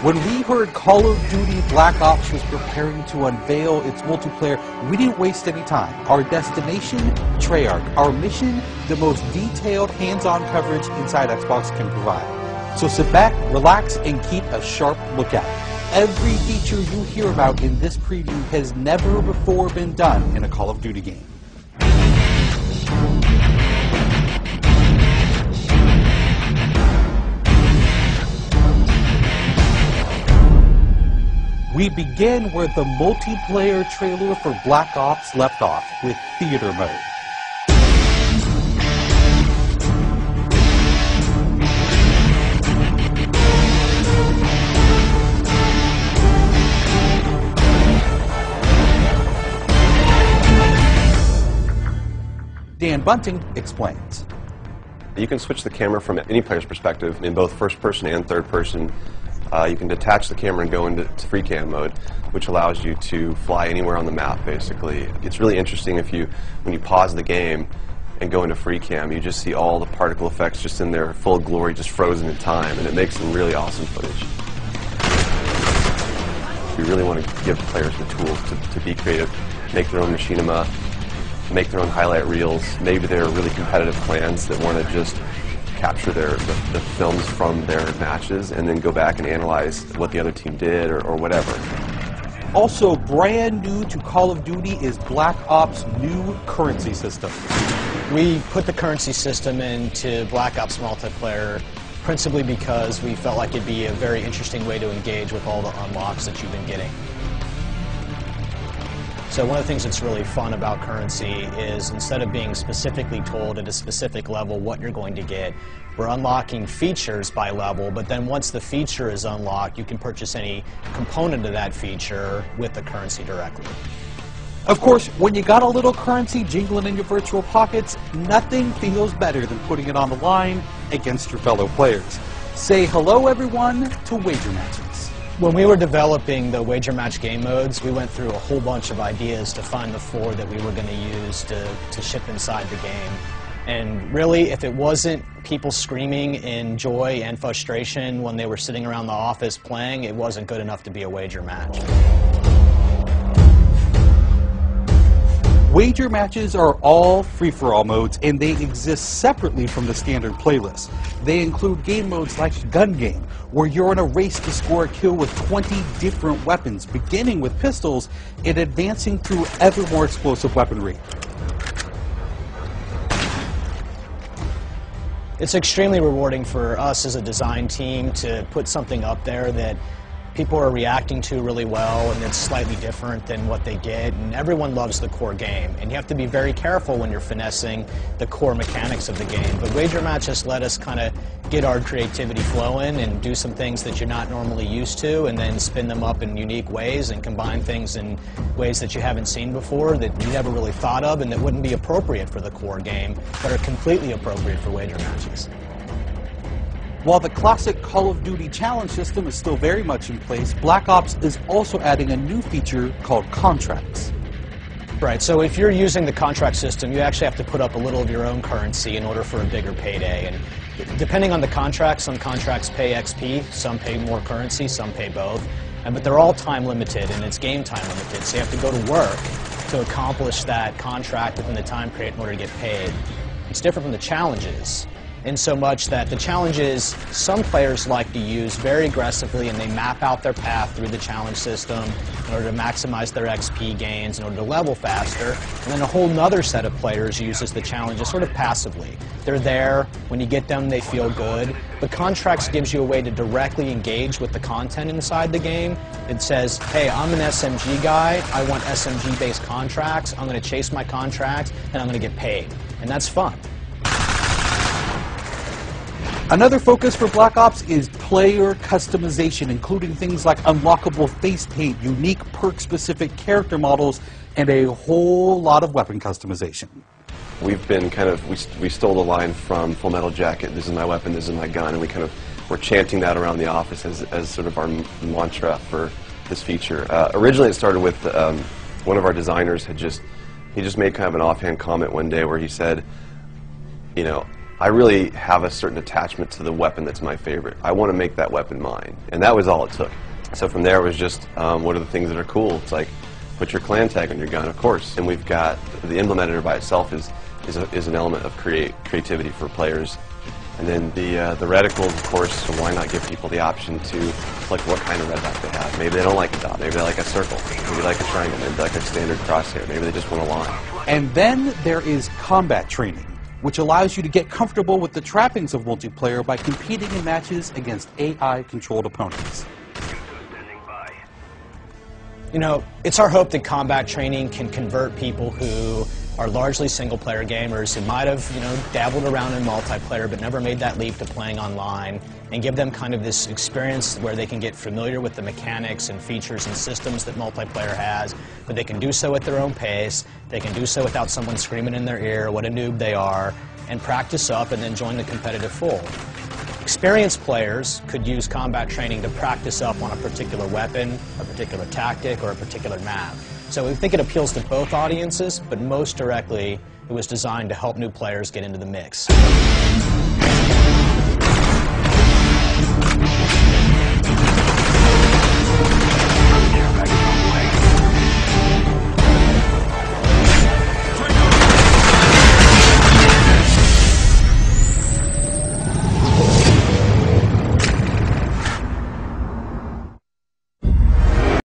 When we heard Call of Duty Black Ops was preparing to unveil its multiplayer, we didn't waste any time. Our destination, Treyarch. Our mission, the most detailed hands-on coverage inside Xbox can provide. So sit back, relax, and keep a sharp lookout. Every feature you hear about in this preview has never before been done in a Call of Duty game. We begin where the multiplayer trailer for Black Ops left off, with theater mode. Dan Bunting explains. You can switch the camera from any player's perspective in both first person and third person. You can detach the camera and go into free cam mode, which allows you to fly anywhere on the map, basically. It's really interesting when you pause the game and go into free cam, you just see all the particle effects just in their full glory, just frozen in time, and it makes some really awesome footage. We really want to give players the tools to be creative, make their own machinima, make their own highlight reels. Maybe they're really competitive clans that want to just capture the films from their matches and then go back and analyze what the other team did or whatever. Also brand new to Call of Duty is Black Ops' new currency system. We put the currency system into Black Ops multiplayer principally because we felt like it'd be a very interesting way to engage with all the unlocks that you've been getting. So one of the things that's really fun about currency is instead of being specifically told at a specific level what you're going to get, we're unlocking features by level, but then once the feature is unlocked, you can purchase any component of that feature with the currency directly. Of course, when you got a little currency jingling in your virtual pockets, nothing feels better than putting it on the line against your fellow players. Say hello, everyone, to wager matches. When we were developing the wager match game modes, we went through a whole bunch of ideas to find the 4 that we were going to use to ship inside the game. And really, if it wasn't people screaming in joy and frustration when they were sitting around the office playing, it wasn't good enough to be a wager match. Wager matches are all free-for-all modes, and they exist separately from the standard playlist. They include game modes like Gun Game, where you're in a race to score a kill with 20 different weapons, beginning with pistols and advancing through ever more explosive weaponry. It's extremely rewarding for us as a design team to put something up there that people are reacting to really well, and it's slightly different than what they get, and everyone loves the core game. And you have to be very careful when you're finessing the core mechanics of the game. But wager matches let us kind of get our creativity flowing and do some things that you're not normally used to, and then spin them up in unique ways and combine things in ways that you haven't seen before, that you never really thought of, and that wouldn't be appropriate for the core game, but are completely appropriate for wager matches. While the classic Call of Duty challenge system is still very much in place, Black Ops is also adding a new feature called contracts. Right, so if you're using the contract system, you actually have to put up a little of your own currency in order for a bigger payday. And depending on the contract, some contracts pay XP, some pay more currency, some pay both. But they're all time limited, and it's game time limited, so you have to go to work to accomplish that contract within the time period in order to get paid. It's different from the challenges, in so much that the challenges some players like to use very aggressively, and they map out their path through the challenge system in order to maximize their XP gains, in order to level faster. And then a whole nother set of players uses the challenges sort of passively. They're there, when you get them they feel good. But contracts gives you a way to directly engage with the content inside the game. It says, hey, I'm an SMG guy, I want SMG-based contracts, I'm going to chase my contracts, and I'm going to get paid. And that's fun. Another focus for Black Ops is player customization, including things like unlockable face paint, unique perk-specific character models, and a whole lot of weapon customization. We've been we stole the line from Full Metal Jacket, this is my weapon, this is my gun, and we're chanting that around the office as sort of our mantra for this feature. Originally it started with one of our designers he just made kind of an offhand comment one day where he said, you know, I really have a certain attachment to the weapon that's my favorite. I want to make that weapon mine, and that was all it took. So from there it was just, what are the things that are cool? It's like, put your clan tag on your gun, of course. And we've got, the emblem editor by itself is an element of creativity for players. And then the reticles, of course, so why not give people the option to select what kind of red dot they have. Maybe they don't like a dot, maybe they like a circle, maybe they like a triangle, maybe they like a standard crosshair, maybe they just want a line. And then there is combat training, which allows you to get comfortable with the trappings of multiplayer by competing in matches against AI-controlled opponents. You know, it's our hope that combat training can convert people who are largely single-player gamers who might have, dabbled around in multiplayer but never made that leap to playing online, and give them kind of this experience where they can get familiar with the mechanics and features and systems that multiplayer has, but they can do so at their own pace, they can do so without someone screaming in their ear what a noob they are, and practice up and then join the competitive fold. Experienced players could use combat training to practice up on a particular weapon, a particular tactic, or a particular map. So we think it appeals to both audiences, but most directly it was designed to help new players get into the mix.